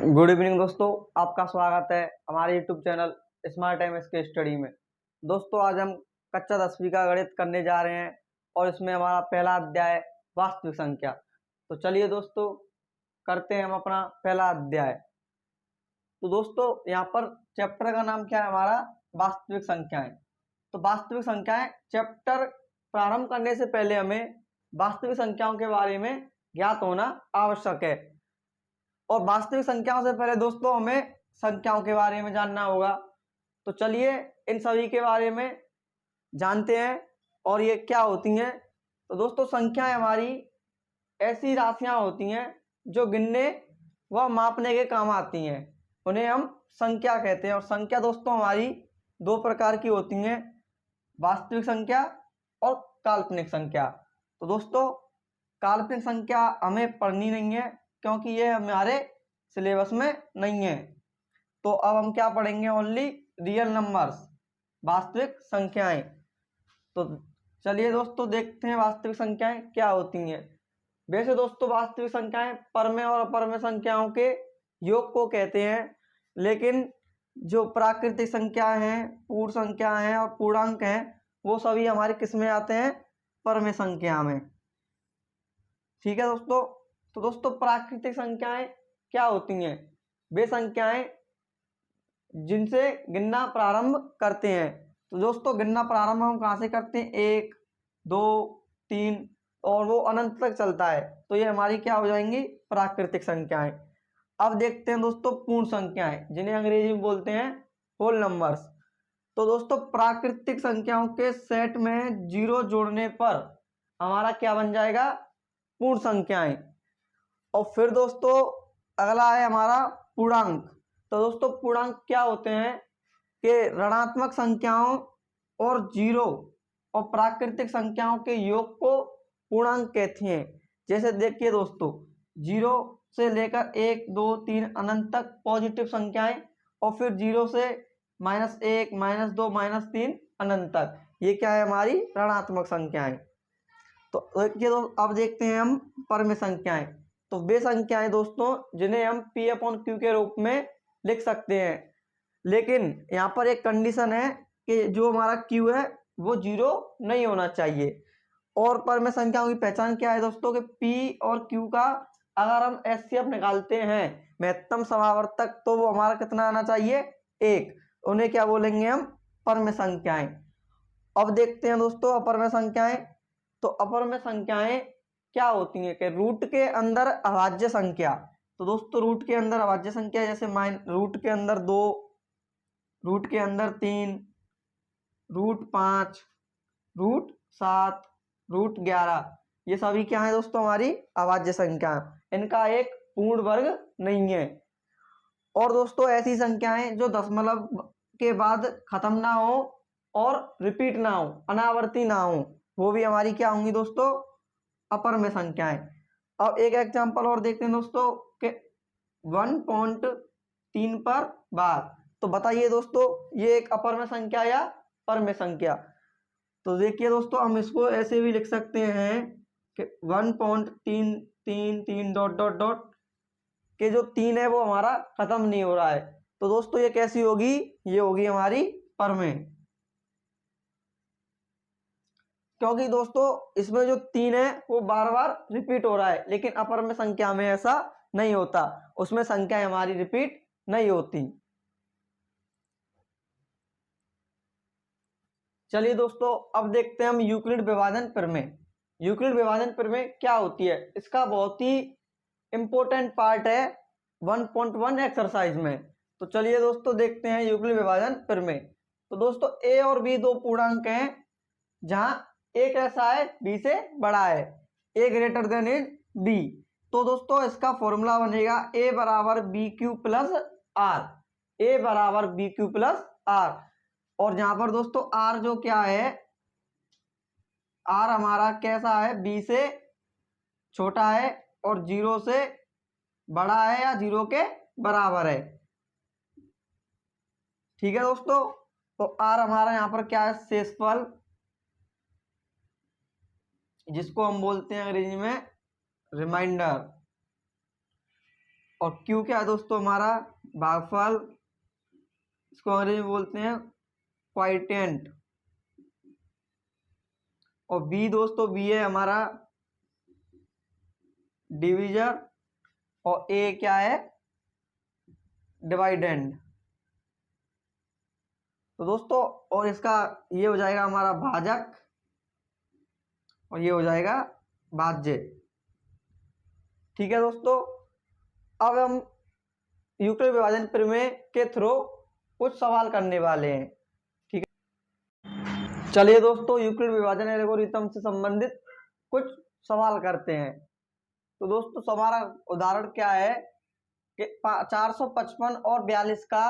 Good evening दोस्तों, आपका स्वागत है हमारे यूट्यूब चैनल स्मार्ट टाइम के स्टडी में। दोस्तों आज हम कक्षा 10वीं का गणित करने जा रहे हैं और इसमें हमारा पहला अध्याय वास्तविक संख्या। तो चलिए दोस्तों करते हैं हम अपना पहला अध्याय। तो दोस्तों यहाँ पर चैप्टर का नाम क्या है हमारा, वास्तविक संख्याएं। तो वास्तविक संख्याएं चैप्टर प्रारंभ करने से पहले हमें वास्तविक संख्याओं के बारे में ज्ञात होना आवश्यक है। और वास्तविक संख्याओं से पहले दोस्तों हमें संख्याओं के बारे में जानना होगा। तो चलिए इन सभी के बारे में जानते हैं और ये क्या होती हैं। तो दोस्तों संख्याएं हमारी ऐसी राशियां होती हैं जो गिनने व मापने के काम आती हैं, उन्हें हम संख्या कहते हैं। और संख्या दोस्तों हमारी दो प्रकार की होती हैं, वास्तविक संख्या और काल्पनिक संख्या। तो दोस्तों काल्पनिक संख्या हमें पढ़नी नहीं है क्योंकि ये हमारे सिलेबस में नहीं है। तो अब हम क्या पढ़ेंगे, ओनली रियल नंबर्स, वास्तविक संख्याएं। तो चलिए दोस्तों देखते हैं वास्तविक संख्याएं क्या होती हैं। वैसे दोस्तों वास्तविक संख्याएं परमे और अपरमेय संख्याओं के योग को कहते हैं, लेकिन जो प्राकृतिक संख्याएं हैं, पूर्ण संख्या हैं और पूर्णांक हैं, वो सभी हमारे किस में आते हैं, परमेय संख्या में। ठीक है दोस्तों। तो दोस्तों प्राकृतिक संख्याएं क्या होती हैं, वे संख्याएं जिनसे गिनना प्रारंभ करते हैं। तो दोस्तों गिनना प्रारंभ हम कहाँ से करते हैं, 1 2 3 और वो अनंत तक चलता है। तो ये हमारी क्या हो जाएंगी, प्राकृतिक संख्याएं। अब देखते हैं दोस्तों पूर्ण संख्याएं, जिन्हें अंग्रेजी में बोलते हैं होल नंबर्स। तो दोस्तों प्राकृतिक संख्याओं के सेट में 0 जोड़ने पर हमारा क्या बन जाएगा, पूर्ण संख्याएं। और फिर दोस्तों अगला है हमारा पूर्णांक। तो दोस्तों पूर्णांक क्या होते हैं कि ऋणात्मक संख्याओं और 0 और प्राकृतिक संख्याओं के योग को पूर्णांक कहते हैं। जैसे देखिए दोस्तों 0 से लेकर 1 2 3 अनंत तक पॉजिटिव संख्याएं, और फिर 0 से -1 -2 -3 अनंत तक, ये क्या है हमारी ऋणात्मक संख्याएं। तो देखिए अब देखते हैं हम परम संख्याएं। तो वे संख्याएं दोस्तों जिन्हें हम P/Q के रूप में लिख सकते हैं, लेकिन यहाँ पर एक कंडीशन है कि जो हमारा Q है वो 0 नहीं होना चाहिए। और परम संख्याओं की पहचान क्या है दोस्तों कि P और Q का अगर हम HCF निकालते हैं महत्तम समावर्तक, तो वो हमारा कितना आना चाहिए, 1। उन्हें क्या बोलेंगे हम, परम संख्याएं। अब देखते हैं दोस्तों अपरम संख्याएं। तो अपरम संख्याएं क्या होती हैं कि रूट के अंदर अभाज्य संख्या। तो दोस्तों रूट के अंदर अभाज्य संख्या जैसे रूट के अंदर 2, रूट के अंदर 3, रूट 5, रूट 7, रूट 11, ये सभी क्या है दोस्तों हमारी अभाज्य संख्या। इनका एक पूर्ण वर्ग नहीं है। और दोस्तों ऐसी संख्याएं जो दशमलव के बाद खत्म ना हो और रिपीट ना हो, अनावर्ती ना हो, वो भी हमारी क्या होंगी दोस्तों, अपरमेय संख्याएं। अब एक एग्जांपल और देखते हैं दोस्तों कि 1.3 पर बार। तो बताइए दोस्तों ये एक अपरमेय संख्या या परमेय संख्या। तो देखिए दोस्तों हम इसको ऐसे भी लिख सकते हैं कि 1.333 डॉट डॉट डॉट के जो 3 है वो हमारा खत्म नहीं हो रहा है। तो दोस्तों ये कैसी होगी, ये होगी हमारी परमेय, क्योंकि दोस्तों इसमें जो 3 है वो बार बार रिपीट हो रहा है, लेकिन अपरमेय संख्या में ऐसा नहीं होता, उसमें संख्याएं हमारी रिपीट नहीं होती। चलिए दोस्तों अब देखते हैं हम यूक्लिड विभाजन प्रमेय। यूक्लिड विभाजन प्रमेय क्या होती है, इसका बहुत ही इंपॉर्टेंट पार्ट है 1.1 एक्सरसाइज में। तो चलिए दोस्तों देखते हैं यूक्लिड विभाजन प्रमेय। तो दोस्तों a और b दो पूर्णांक हैं जहां एक ऐसा है b से बड़ा है, a greater than is b। तो दोस्तों इसका फॉर्मूला बनेगा a बराबर BQ प्लस r, a बराबर BQ प्लस r। और जहां पर दोस्तों r जो क्या है, r हमारा कैसा है, b से छोटा है और 0 से बड़ा है या 0 के बराबर है। ठीक है दोस्तों। तो r हमारा यहाँ पर क्या है, शेषफल, जिसको हम बोलते हैं अंग्रेजी में रिमाइंडर। और क्यू क्या है दोस्तों, हमारा भागफल, इसको अंग्रेजी में बोलते हैं क्वाइटेंट। और बी दोस्तों, बी है हमारा डिविजर, और ए क्या है, डिवाइडेंड। तो दोस्तों, और इसका ये हो जाएगा हमारा भाजक, और ये हो जाएगा भाज्य। ठीक है दोस्तों, अब हम यूक्लिड विभाजन प्रमेय के थ्रू कुछ सवाल करने वाले हैं। ठीक है, चलिए दोस्तों, यूक्लिड विभाजन एल्गोरिथम से संबंधित कुछ सवाल करते हैं। तो दोस्तों, हमारा उदाहरण क्या है कि 455 और 42 का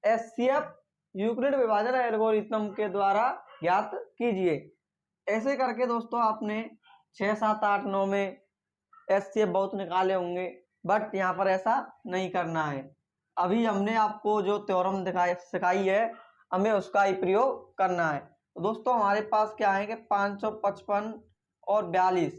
एचसीएफ यूक्लिड विभाजन एल्गोरिथम के द्वारा ज्ञात कीजिए। ऐसे करके दोस्तों आपने 6, 7, 8, 9 में एचसीएफ बहुत निकाले होंगे, बट यहाँ पर ऐसा नहीं करना है। अभी हमने आपको जो थ्योरम सिखाई है, हमें उसका ही प्रयोग करना है। तो दोस्तों, हमारे पास क्या है कि 555 और 42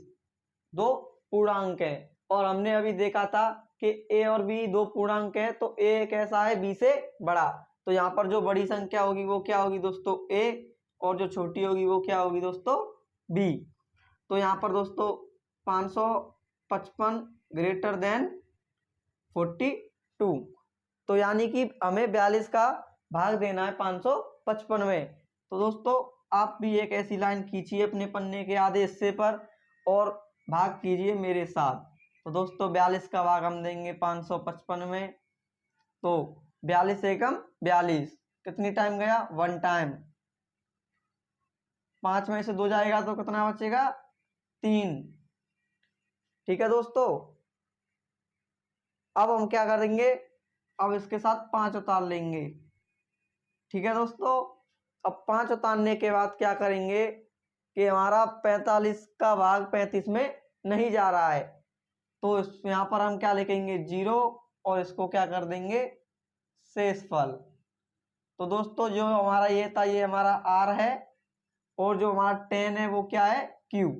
दो पूर्णांक है, और हमने अभी देखा था कि ए और बी दो पूर्णांक है, तो ए कैसा है, बी से बड़ा। तो यहाँ पर जो बड़ी संख्या होगी वो क्या होगी दोस्तों, ए, और जो छोटी होगी वो क्या होगी दोस्तों, बी। तो यहाँ पर दोस्तों 555 ग्रेटर देन 42, तो यानी कि हमें 42 का भाग देना है 555 में। तो दोस्तों, आप भी एक ऐसी लाइन खींचिए अपने पन्ने के आधे हिस्से पर और भाग कीजिए मेरे साथ। तो दोस्तों, 42 का भाग हम देंगे 555 में। तो 42 एकम 42, कितनी टाइम गया, 1 टाइम। 5 में से 2 जाएगा तो कितना बचेगा, 3। ठीक है दोस्तों, अब हम क्या करेंगे, अब इसके साथ 5 उतार लेंगे। ठीक है दोस्तों, अब 5 उतारने के बाद क्या करेंगे कि हमारा 45 का भाग 35 में नहीं जा रहा है, तो यहाँ पर हम क्या लिखेंगे, 0, और इसको क्या कर देंगे, शेषफल। तो दोस्तों, जो हमारा ये था, ये हमारा r है, और जो हमारा 10 है वो क्या है, q।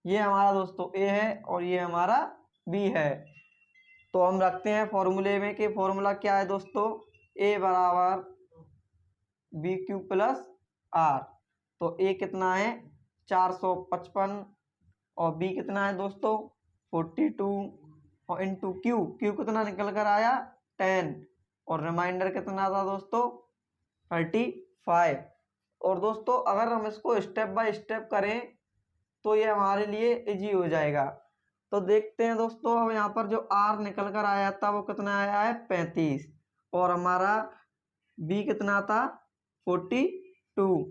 ये हमारा दोस्तों a है, और ये हमारा b है। तो हम रखते हैं फॉर्मूले में कि फॉर्मूला क्या है दोस्तों, a बराबर बी क्यू प्लस आर। तो a कितना है, 455, और b कितना है दोस्तों, 42, और इंटू क्यू कितना निकल कर आया, 10, और रिमाइंडर कितना था दोस्तों, 35। और दोस्तों, अगर हम इसको स्टेप बाय स्टेप करें तो ये हमारे लिए इजी हो जाएगा। तो देखते हैं दोस्तों, अब यहाँ पर जो r निकल कर आया था वो कितना आया है, 35, और हमारा b कितना था, 42।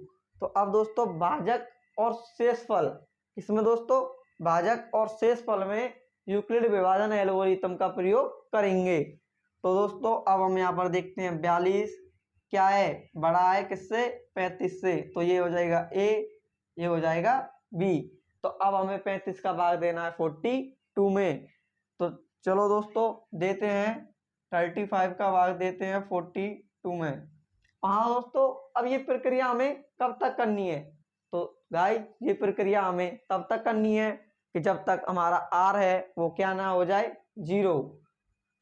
तो अब दोस्तों, भाजक और शेषफल, इसमें दोस्तों भाजक और शेषफल में यूक्लिड विभाजन एल्गोरिथम का प्रयोग करेंगे। तो दोस्तों, अब हम यहाँ पर देखते हैं 42 क्या है, बड़ा है किससे, 35 से, तो ये हो जाएगा a, ये हो जाएगा b। तो अब हमें 35 का भाग देना है 42 में। तो चलो दोस्तों, देते हैं 35 का भाग देते हैं 42 में। हाँ दोस्तों, अब ये प्रक्रिया हमें कब तक करनी है, तो गाइस ये प्रक्रिया हमें तब तक करनी है कि जब तक हमारा r है वो क्या ना हो जाए, 0।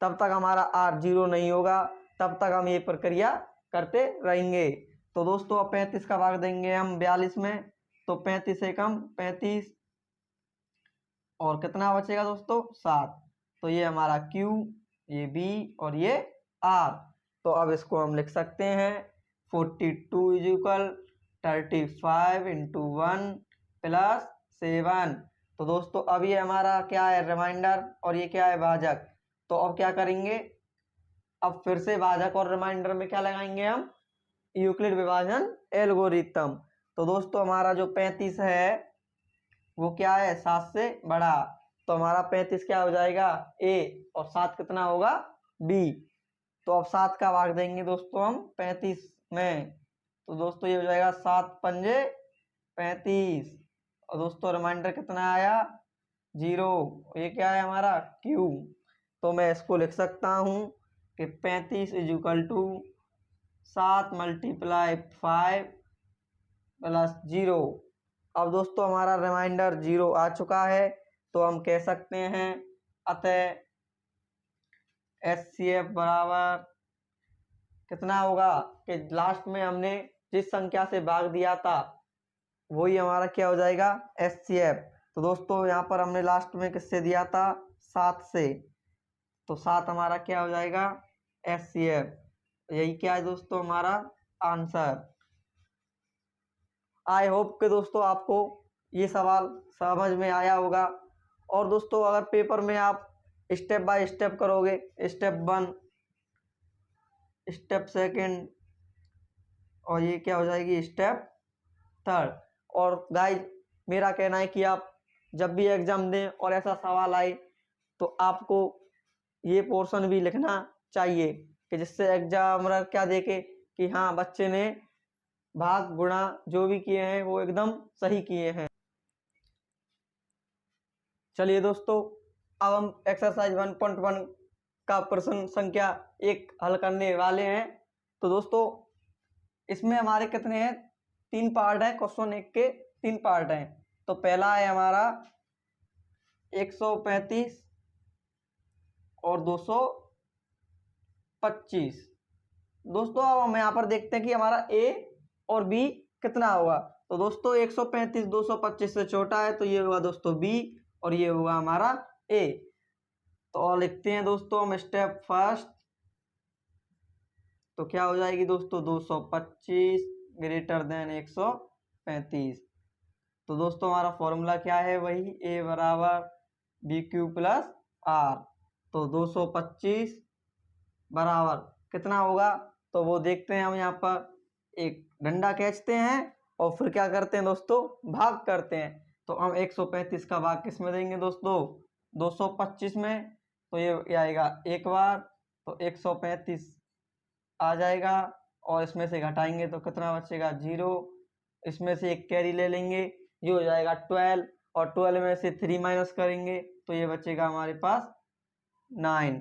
तब तक हमारा r 0 नहीं होगा, तब तक हम ये प्रक्रिया करते रहेंगे। तो दोस्तों, अब 35 का भाग देंगे हम 42 में, तो 35 एकम 35, और कितना बचेगा दोस्तों, 7। तो ये हमारा q, ये b, और ये r। तो अब इसको हम लिख सकते हैं 42 इक्वल 35 इंटू 1 प्लस 7। तो दोस्तों, अब ये हमारा क्या है, रिमाइंडर, और ये क्या है, भाजक। तो अब क्या करेंगे, अब फिर से भाजक और रिमाइंडर में क्या लगाएंगे हम, यूक्लिड विभाजन एल्गोरिथम। तो दोस्तों, हमारा जो 35 है वो क्या है, 7 से बड़ा। तो हमारा 35 क्या हो जाएगा, a, और 7 कितना होगा, b। तो अब 7 का भाग देंगे दोस्तों हम 35 में। तो दोस्तों, ये हो जाएगा 7 पंजे 35, और दोस्तों रिमाइंडर कितना आया, 0। ये क्या है हमारा, q। तो मैं इसको लिख सकता हूँ कि 35 इक्वल टू 7 मल्टीप्लाई 5 प्लस 0। अब दोस्तों, हमारा रिमाइंडर 0 आ चुका है, तो हम कह सकते हैं अतः HCF बराबर कितना होगा कि लास्ट में हमने जिस संख्या से भाग दिया था वही हमारा क्या हो जाएगा HCF। तो दोस्तों यहाँ पर हमने लास्ट में किससे दिया था 7 से, तो 7 हमारा क्या हो जाएगा HCF। यही क्या है दोस्तों हमारा आंसर। आई होप कि दोस्तों आपको ये सवाल समझ में आया होगा। और दोस्तों अगर पेपर में आप स्टेप बाय स्टेप करोगे, स्टेप 1, स्टेप 2 और ये क्या हो जाएगी स्टेप 3। और गाइज मेरा कहना है कि आप जब भी एग्जाम दें और ऐसा सवाल आए तो आपको ये पोर्शन भी लिखना चाहिए कि जिससे एग्जामिनर क्या देखे कि हाँ बच्चे ने भाग गुणा जो भी किए हैं वो एकदम सही किए हैं। चलिए दोस्तों अब हम एक्सरसाइज 1.1 का प्रश्न संख्या 1 हल करने वाले हैं। तो दोस्तों इसमें हमारे कितने हैं 3 पार्ट है, क्वेश्चन 1 के 3 पार्ट हैं। तो पहला है हमारा 135 और 225। दोस्तों अब हम यहाँ पर देखते हैं कि हमारा ए और बी कितना होगा। तो दोस्तों 135 225 से छोटा है तो ये होगा दोस्तों बी और ये होगा हमारा ए। तो और लिखते हैं दोस्तों हम स्टेप फर्स्ट। तो क्या हो जाएगी दोस्तों 225 ग्रेटर देन 135। तो दोस्तों हमारा फॉर्मूला क्या है वही ए बराबर बी क्यू प्लस आर। तो 225 बराबर कितना होगा तो वो देखते हैं हम यहाँ पर एक डंडा खींचते हैं और फिर क्या करते हैं दोस्तों भाग करते हैं। तो हम 135 का भाग किस में देंगे दोस्तों 225 में। तो ये आएगा एक बार तो 135 आ जाएगा और इसमें से घटाएंगे तो कितना बचेगा 0। इसमें से एक कैरी ले लेंगे ये हो जाएगा 12 और 12 में से 3 माइनस करेंगे तो ये बचेगा हमारे पास 9।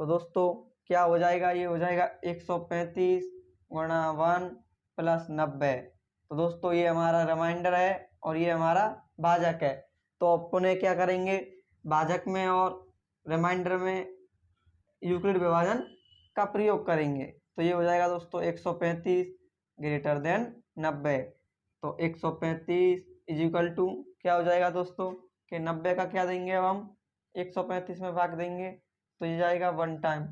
तो दोस्तों क्या हो जाएगा ये हो जाएगा 135 गुणा 1 प्लस 90। तो दोस्तों ये हमारा रिमाइंडर है और ये हमारा भाजक है। तो अपने क्या करेंगे भाजक में और रिमाइंडर में यूक्लिड विभाजन का प्रयोग करेंगे। तो ये हो जाएगा दोस्तों 135 ग्रेटर देन 90। तो 135 इज इक्वल टू क्या हो जाएगा दोस्तों कि 90 का क्या देंगे अब हम 135 में भाग देंगे तो ये जाएगा 1 टाइम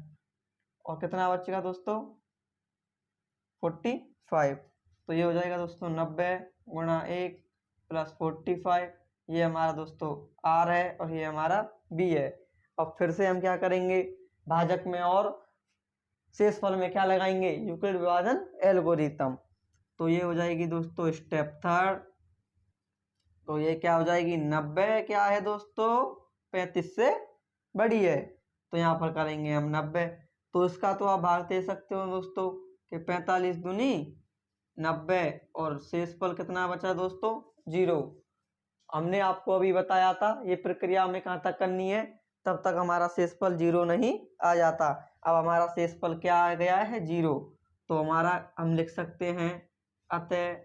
और कितना बचेगा दोस्तों 45। तो ये हो जाएगा दोस्तों 90 गुणा 1 प्लस 45। ये हमारा दोस्तों आर है और ये हमारा बी है। अब फिर से हम क्या करेंगे भाजक में और शेषफल में क्या लगाएंगे यूक्लिड विभाजन एल्गोरिथम। तो ये हो जाएगी दोस्तों स्टेप 3। तो ये क्या हो जाएगी 90 क्या है दोस्तों 35 से बड़ी है तो यहाँ पर करेंगे हम 90। तो इसका तो आप भाग दे सकते हो दोस्तों कि 45 दूनी 90 और शेषफल कितना बचा दोस्तों 0। हमने आपको अभी बताया था ये प्रक्रिया हमें कहाँ तक करनी है तब तक हमारा शेषफल 0 नहीं आ जाता। अब हमारा शेषफल क्या आ गया है 0। तो हमारा हम लिख सकते हैं अतः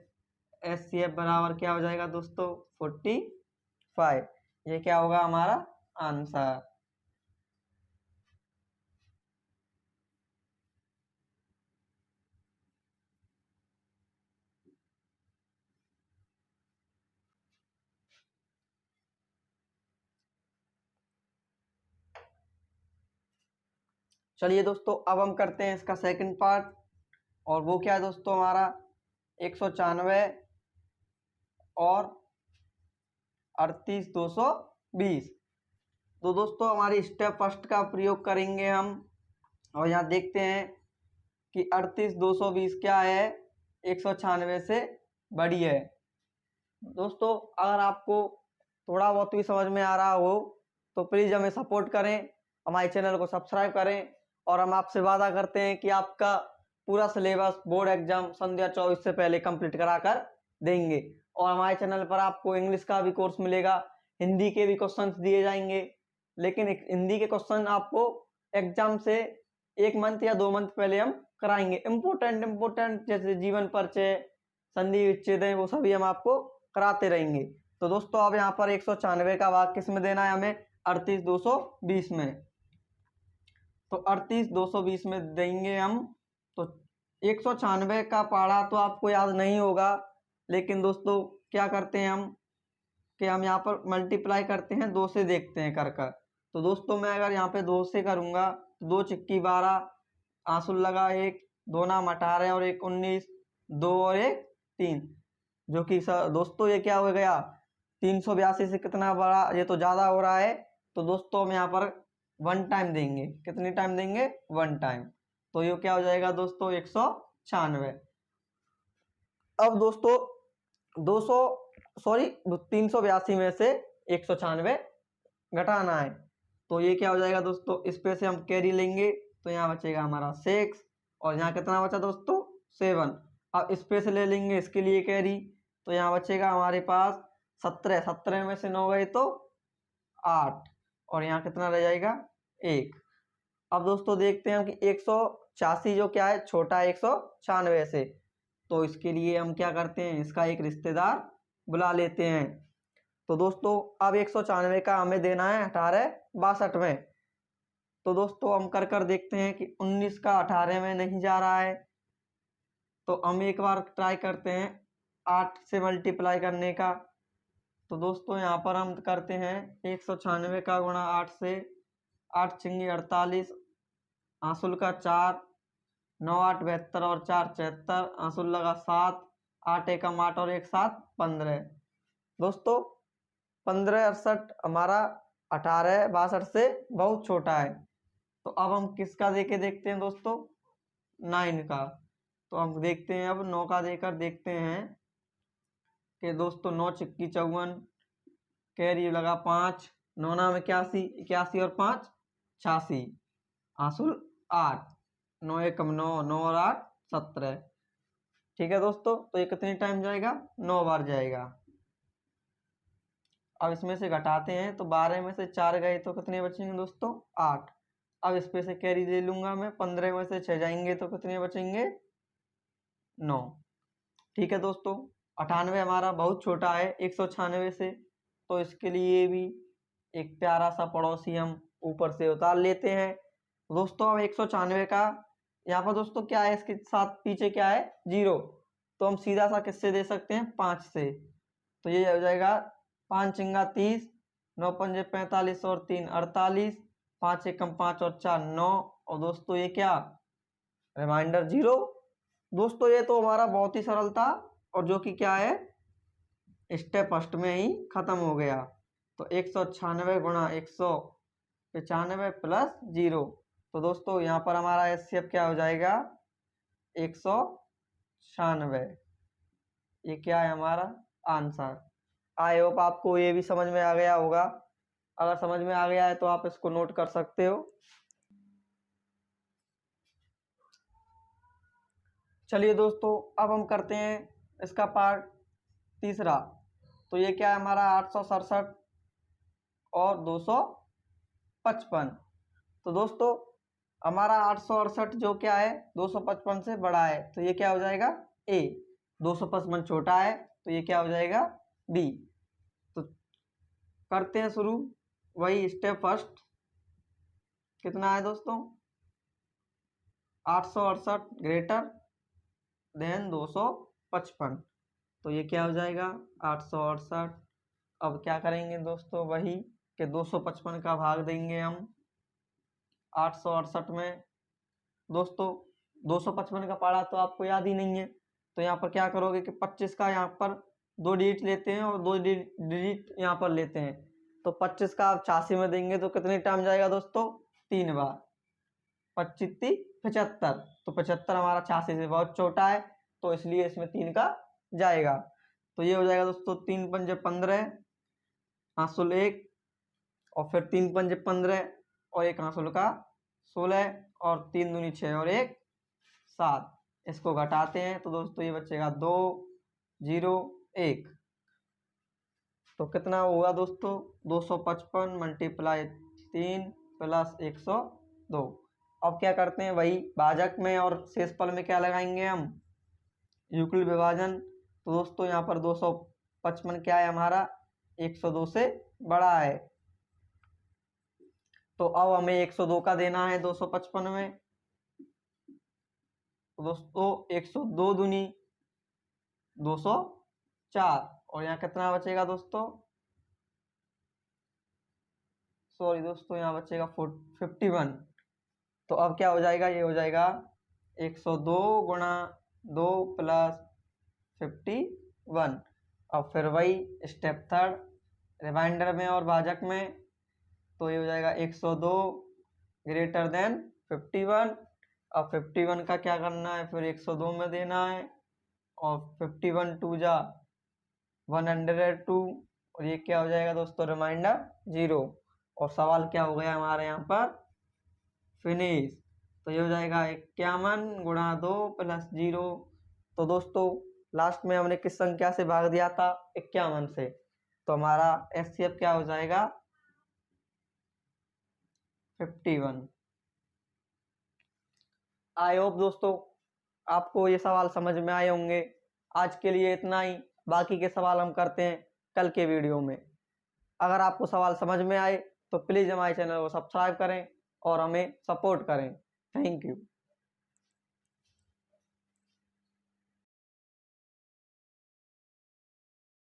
HCF बराबर क्या हो जाएगा दोस्तों 45। ये क्या होगा हमारा आंसर। चलिए दोस्तों अब हम करते हैं इसका सेकंड पार्ट और वो क्या है दोस्तों हमारा 194 और 38 220। तो दोस्तों हमारी स्टेप फर्स्ट का प्रयोग करेंगे हम और यहाँ देखते हैं कि 38 220 क्या है 196 से बड़ी है। दोस्तों अगर आपको थोड़ा बहुत भी समझ में आ रहा हो तो प्लीज़ हमें सपोर्ट करें, हमारे चैनल को सब्सक्राइब करें और हम आपसे वादा करते हैं कि आपका पूरा सिलेबस बोर्ड एग्जाम संध्या 24 से पहले कंप्लीट कराकर देंगे। और हमारे चैनल पर आपको इंग्लिश का भी कोर्स मिलेगा, हिंदी के भी क्वेश्चंस दिए जाएंगे, लेकिन हिंदी के क्वेश्चन आपको एग्जाम से 1 मंथ या 2 मंथ पहले हम कराएंगे। इम्पोर्टेंट जैसे जीवन परिचय संधि विच्छेद है वो सभी हम आपको कराते रहेंगे। तो दोस्तों अब यहाँ पर 196 का भाग किस में देना है हमें 38 220 में। तो 38,220 में देंगे हम। तो 196 का पढ़ा तो आपको याद नहीं होगा, लेकिन दोस्तों क्या करते हैं हम कि हम यहाँ पर मल्टीप्लाई करते हैं, 2 से देखते हैं कर कर। तो दोस्तों मैं अगर यहाँ पे 2 से करूँगा तो 2 चिक्की 12, आंसू लगा 1, 2 नाम 18 और 1 19, 2 और 1 3, जो कि दोस्तों ये क्या हो गया 382 से कितना बड़ा, ये तो ज़्यादा हो रहा है। तो दोस्तों हम यहाँ पर 1 टाइम देंगे। कितनी टाइम देंगे? 1 टाइम। तो ये क्या हो जाएगा दोस्तों 196। अब दोस्तों 382 में से 196 घटाना है। तो ये क्या हो जाएगा दोस्तों, इस पे से हम कैरी लेंगे तो यहाँ बचेगा हमारा 6 और यहाँ कितना बचा दोस्तों 7। अब इस पे से ले लेंगे इसके लिए कैरी, तो यहाँ बचेगा हमारे पास 17। 17 में से 9 गए तो 8 और यहाँ कितना रह जाएगा 1। अब दोस्तों देखते हैं कि 186 जो क्या है छोटा है 196 से, तो इसके लिए हम क्या करते हैं, इसका एक रिश्तेदार बुला लेते हैं। तो दोस्तों अब 196 का हमें देना है 1862 में। तो दोस्तों हम कर कर देखते हैं कि 19 का 18 में नहीं जा रहा है, तो हम एक बार ट्राई करते हैं 8 से मल्टीप्लाई करने का। तो दोस्तों यहाँ पर हम करते हैं 196 का गुणा 8 से, 8 छिंगी 48, आंसुल का 4, 9 8 72 और 4 74, आंसुल लगा 7, 8 एकम 8 और 1 7 15। दोस्तों 1568 हमारा 1862 से बहुत छोटा है। तो अब हम किसका देके देखते हैं दोस्तों 9 का। तो हम देखते हैं अब 9 का देकर देखते हैं कि दोस्तों 9 चिक्की 54, कैरी लगा 5, 9 नाम 81, 81 और 5 86, आंसुल 8, 9 एकम 9, 9 और 8 17। ठीक है दोस्तों, तो ये कितनी टाइम जाएगा 9 बार जाएगा। अब इसमें से घटाते हैं तो 12 में से 4 गए तो कितने बचेंगे दोस्तों 8। अब इस पे से कैरी ले लूंगा मैं, 15 में से 6 जाएंगे तो कितने बचेंगे 9। ठीक है दोस्तों, 98 हमारा बहुत छोटा है 196 से, तो इसके लिए भी एक प्यारा सा पड़ोसी हम ऊपर से उतार लेते हैं। दोस्तों अब 196 का यहाँ पर दोस्तों क्या है, इसके साथ पीछे क्या है 0, तो हम सीधा सा किससे दे सकते हैं 5 से। तो ये हो जाएगा 5 चिंगा 30, 9 पंजे 45 और 3 48, 5 एकम 5 और 4 9, और दोस्तों ये क्या रिमाइंडर 0। दोस्तों ये तो हमारा बहुत ही सरल था और जो कि क्या है स्टेप फर्स्ट में ही खत्म हो गया। तो 196 गुणा 195 प्लस 0, तो दोस्तों यहाँ पर हमारा एचसीएफ क्या हो जाएगा 196। ये क्या है हमारा आंसर। आई होप आपको ये भी समझ में आ गया होगा। अगर समझ में आ गया है तो आप इसको नोट कर सकते हो। चलिए दोस्तों अब हम करते हैं इसका पार्ट तीसरा। तो ये क्या है हमारा 867 और 255। तो दोस्तों हमारा 868 जो क्या है 255 से बड़ा है, तो ये क्या हो जाएगा ए। 255 छोटा है तो ये क्या हो जाएगा बी। तो करते हैं शुरू, वही स्टेप फर्स्ट। कितना है दोस्तों 868 ग्रेटर देन 255, तो ये क्या हो जाएगा 868। अब क्या करेंगे दोस्तों वही कि 255 का भाग देंगे हम 868 में। दोस्तों 255 का पारा तो आपको याद ही नहीं है, तो यहाँ पर क्या करोगे कि 25 का यहाँ पर 2 डिजिट लेते हैं और 2 डिजिट यहाँ पर लेते हैं। तो 25 का आप 86 में देंगे तो कितने टाइम जाएगा दोस्तों 3 बार, 25 75। तो 75 हमारा 86 से बहुत छोटा है, तो इसलिए इसमें 3 का जाएगा। तो ये हो जाएगा दोस्तों 3 पंजे 15, आंसुल 1 और फिर 3 पंजे 15 और 1 आंसुल का 16 और 3 दूनी 6 और 1 7। इसको घटाते हैं तो दोस्तों ये बचेगा 2 0 1। तो कितना होगा दोस्तों 255 मल्टीप्लाई 3 प्लस 102। अब क्या करते हैं वही भाजक में और शेषफल में क्या लगाएंगे हम यूक्लिड विभाजन। तो दोस्तों यहाँ पर 255 क्या है हमारा 102 से बड़ा है। तो अब हमें 102 का देना है 255 में। तो दोस्तों 102 दूनी 204, और यहाँ कितना बचेगा दोस्तों, सॉरी दोस्तों, यहाँ बचेगा 51। तो अब क्या हो जाएगा, ये हो जाएगा 102 गुणा 2 प्लस 51। अब फिर वही स्टेप थर्ड, रिमाइंडर में और भाजक में। तो ये हो जाएगा 102 ग्रेटर देन 51। अब 51 का क्या करना है, फिर 102 में देना है, और 51 टू जा 102, और ये क्या हो जाएगा दोस्तों, रिमाइंडर 0। और सवाल क्या हो गया हमारे यहाँ पर, फिनिश। तो ये हो जाएगा 51 गुणा 2 प्लस 0। तो दोस्तों लास्ट में हमने किस संख्या से भाग दिया था, 51 से। तो हमारा एचसीएफ क्या हो जाएगा, 51। आई होप दोस्तों आपको ये सवाल समझ में आए होंगे। आज के लिए इतना ही, बाकी के सवाल हम करते हैं कल के वीडियो में। अगर आपको सवाल समझ में आए तो प्लीज़ हमारे चैनल को सब्सक्राइब करें और हमें सपोर्ट करें। Thank you.